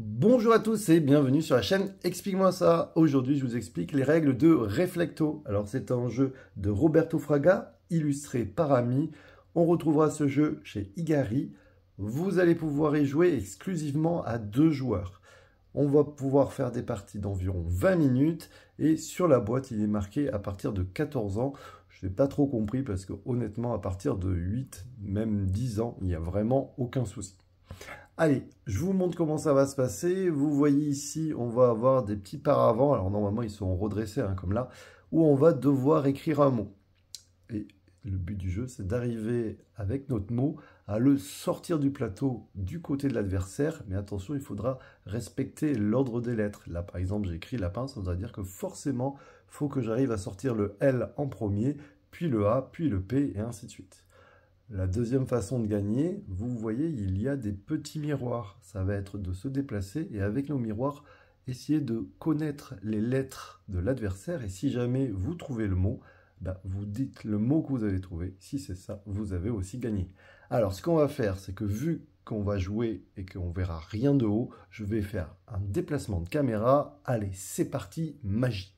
Bonjour à tous et bienvenue sur la chaîne Explique-moi ça. Aujourd'hui, je vous explique les règles de Reflecto. Alors, c'est un jeu de Roberto Fraga, illustré par Ami. On retrouvera ce jeu chez Igari. Vous allez pouvoir y jouer exclusivement à 2 joueurs. On va pouvoir faire des parties d'environ 20 minutes et sur la boîte, il est marqué à partir de 14 ans. Je n'ai pas trop compris parce que honnêtement, à partir de 8, même 10 ans, il n'y a vraiment aucun souci. Allez, je vous montre comment ça va se passer. Vous voyez ici, on va avoir des petits paravents. Alors normalement, ils sont redressés, comme là, où on va devoir écrire un mot. Et le but du jeu, c'est d'arriver avec notre mot à le sortir du plateau du côté de l'adversaire. Mais attention, il faudra respecter l'ordre des lettres. Là, par exemple, j'ai écrit lapin, ça voudra dire que forcément, il faut que j'arrive à sortir le L en premier, puis le A, puis le P, et ainsi de suite. La deuxième façon de gagner, vous voyez, il y a des petits miroirs. Ça va être de se déplacer et avec nos miroirs, essayer de connaître les lettres de l'adversaire. Et si jamais vous trouvez le mot, vous dites le mot que vous avez trouvé. Si c'est ça, vous avez aussi gagné. Alors, ce qu'on va faire, c'est que vu qu'on va jouer et qu'on verra rien de haut, je vais faire un déplacement de caméra. Allez, c'est parti, magie!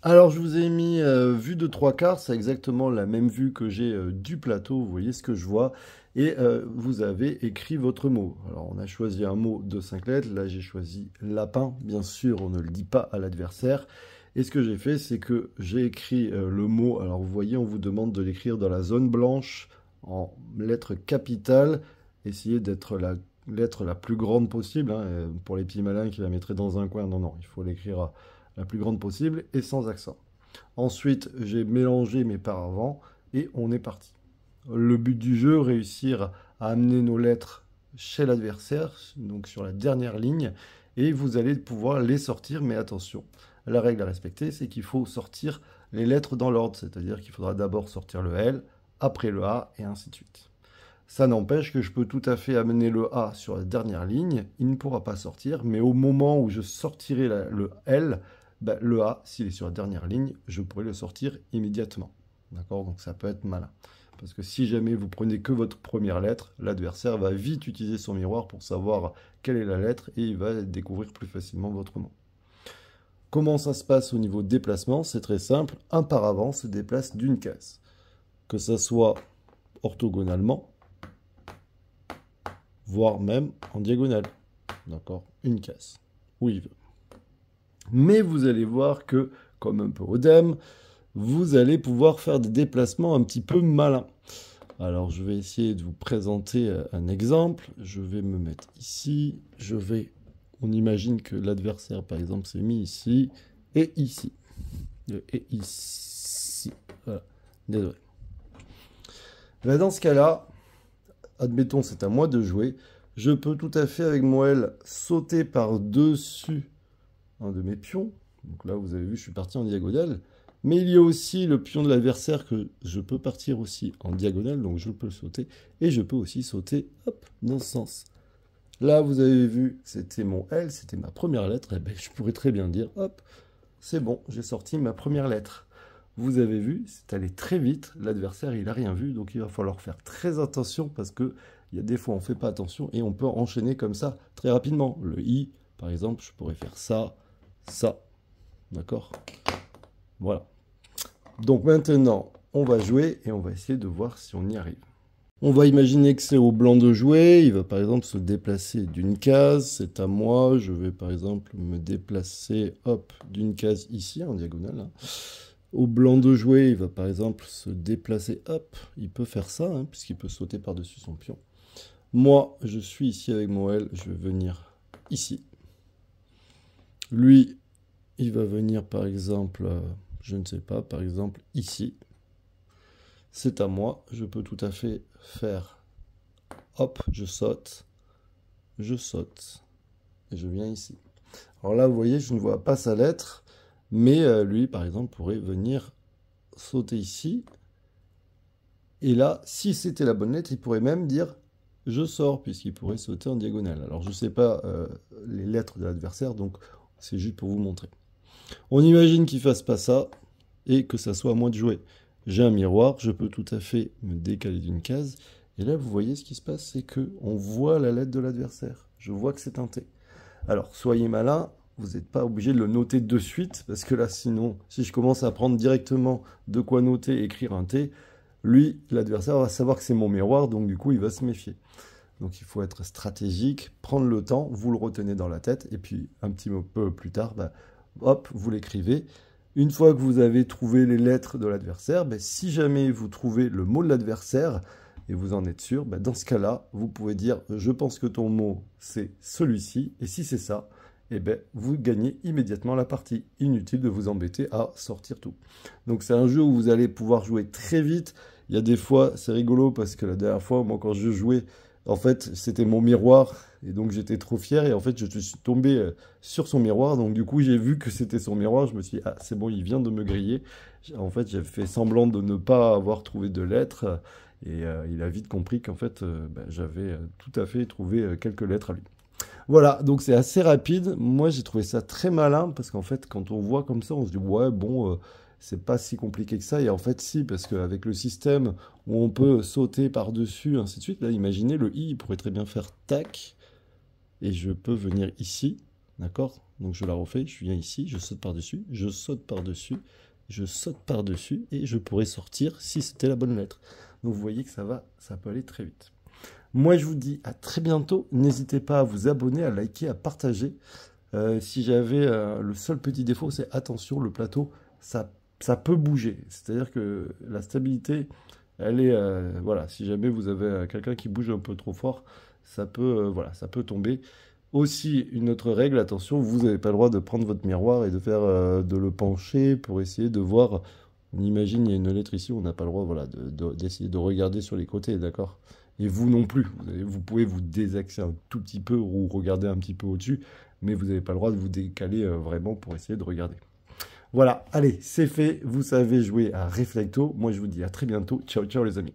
Alors, je vous ai mis vue de 3/4, c'est exactement la même vue que j'ai du plateau, vous voyez ce que je vois, et vous avez écrit votre mot. Alors, on a choisi un mot de 5 lettres, là j'ai choisi lapin, bien sûr, on ne le dit pas à l'adversaire, et ce que j'ai fait, c'est que j'ai écrit le mot, alors vous voyez, on vous demande de l'écrire dans la zone blanche, en lettres capitales, essayez d'être la lettre la plus grande possible, pour les petits malins qui la mettraient dans un coin, non, il faut l'écrire la plus grande possible et sans accent. Ensuite, j'ai mélangé mes paravents et on est parti. Le but du jeu, réussir à amener nos lettres chez l'adversaire, donc sur la dernière ligne, et vous allez pouvoir les sortir, mais attention, la règle à respecter, c'est qu'il faut sortir les lettres dans l'ordre, c'est-à-dire qu'il faudra d'abord sortir le L, après le A, et ainsi de suite. Ça n'empêche que je peux tout à fait amener le A sur la dernière ligne, il ne pourra pas sortir, mais au moment où je sortirai le L, le A, s'il est sur la dernière ligne, je pourrai le sortir immédiatement. D'accord? Donc ça peut être malin. Parce que si jamais vous prenez que votre première lettre, l'adversaire va vite utiliser son miroir pour savoir quelle est la lettre et il va découvrir plus facilement votre mot. Comment ça se passe au niveau déplacement? C'est très simple. Un paravent se déplace d'une case. Que ça soit orthogonalement, voire même en diagonale. D'accord? Une case. Où il veut. Mais vous allez voir que, comme un peu Odem, vous allez pouvoir faire des déplacements un petit peu malins. Alors, je vais essayer de vous présenter un exemple. Je vais me mettre ici. On imagine que l'adversaire, par exemple, s'est mis ici et ici. Et ici. Voilà. Désolé. Dans ce cas-là, admettons, c'est à moi de jouer. Je peux tout à fait, avec mon L, sauter par-dessus un de mes pions. Donc là, vous avez vu, je suis parti en diagonale. Mais il y a aussi le pion de l'adversaire que je peux partir aussi en diagonale, donc je peux sauter. Et je peux aussi sauter, hop, dans ce sens. Là, vous avez vu, c'était mon L, c'était ma première lettre. Et je pourrais très bien dire, hop, c'est bon, j'ai sorti ma première lettre. Vous avez vu, c'est allé très vite. L'adversaire, il n'a rien vu, donc il va falloir faire très attention parce que il y a des fois, on ne fait pas attention et on peut enchaîner comme ça très rapidement. Le I, par exemple, je pourrais faire ça, ça. D'accord? Voilà. Donc maintenant, on va jouer et on va essayer de voir si on y arrive. On va imaginer que c'est au blanc de jouer. Il va par exemple se déplacer d'une case. C'est à moi. Je vais par exemple me déplacer, hop, d'une case ici, en diagonale. Au blanc de jouer, il va par exemple se déplacer, hop. Il peut faire ça, puisqu'il peut sauter par-dessus son pion. Moi, je suis ici avec mon L. Je vais venir ici. Lui, il va venir par exemple, je ne sais pas, par exemple ici. C'est à moi, je peux tout à fait faire, hop, je saute, et je viens ici. Alors là, vous voyez, je ne vois pas sa lettre, mais lui, par exemple, pourrait venir sauter ici. Et là, si c'était la bonne lettre, il pourrait même dire « je sors », puisqu'il pourrait sauter en diagonale. Alors, je ne sais pas les lettres de l'adversaire, donc c'est juste pour vous montrer. On imagine qu'il ne fasse pas ça et que ça soit à moi de jouer. J'ai un miroir, je peux tout à fait me décaler d'une case. Et là, vous voyez ce qui se passe, c'est qu'on voit la lettre de l'adversaire. Je vois que c'est teinté. Alors, soyez malin, vous n'êtes pas obligé de le noter de suite, parce que là, sinon, si je commence à prendre directement de quoi noter, écrire un T, lui, l'adversaire va savoir que c'est mon miroir, donc du coup, il va se méfier. Donc, il faut être stratégique, prendre le temps, vous le retenez dans la tête, et puis, un petit peu plus tard, bah, hop, vous l'écrivez. Une fois que vous avez trouvé les lettres de l'adversaire, bah, si jamais vous trouvez le mot de l'adversaire, et vous en êtes sûr, bah, dans ce cas-là, vous pouvez dire « je pense que ton mot, c'est celui-ci », et si c'est ça, eh ben, vous gagnez immédiatement la partie. Inutile de vous embêter à sortir tout. Donc c'est un jeu où vous allez pouvoir jouer très vite. Il y a des fois, c'est rigolo, parce que la dernière fois, moi, quand je jouais, en fait, c'était mon miroir, et donc j'étais trop fier, et en fait, je suis tombé sur son miroir, donc du coup, j'ai vu que c'était son miroir, je me suis dit « ah, c'est bon, il vient de me griller ». En fait, j'ai fait semblant de ne pas avoir trouvé de lettres, et il a vite compris qu'en fait, j'avais tout à fait trouvé quelques lettres à lui. Voilà, donc c'est assez rapide. Moi, j'ai trouvé ça très malin, parce qu'en fait, quand on voit comme ça, on se dit, ouais, bon, c'est pas si compliqué que ça. Et en fait, si, parce qu'avec le système où on peut sauter par-dessus, ainsi de suite, là, imaginez, le i, il pourrait très bien faire tac, et je peux venir ici, d'accord? Donc je la refais, je viens ici, je saute par-dessus, je saute par-dessus, je saute par-dessus, et je pourrais sortir si c'était la bonne lettre. Donc vous voyez que ça peut aller très vite. Moi, je vous dis à très bientôt. N'hésitez pas à vous abonner, à liker, à partager. Si j'avais le seul petit défaut, c'est attention, le plateau, ça peut bouger. C'est-à-dire que la stabilité, elle est... voilà, si jamais vous avez quelqu'un qui bouge un peu trop fort, ça peut, voilà, ça peut tomber. Aussi, une autre règle, attention, vous n'avez pas le droit de prendre votre miroir et de faire de le pencher pour essayer de voir. On imagine, il y a une lettre ici, on n'a pas le droit, voilà, d'essayer de regarder sur les côtés, d'accord? Et vous non plus. Vous pouvez vous désaxer un tout petit peu ou regarder un petit peu au-dessus, mais vous n'avez pas le droit de vous décaler vraiment pour essayer de regarder. Voilà, allez, c'est fait. Vous savez jouer à Reflecto. Moi, je vous dis à très bientôt. Ciao, ciao les amis.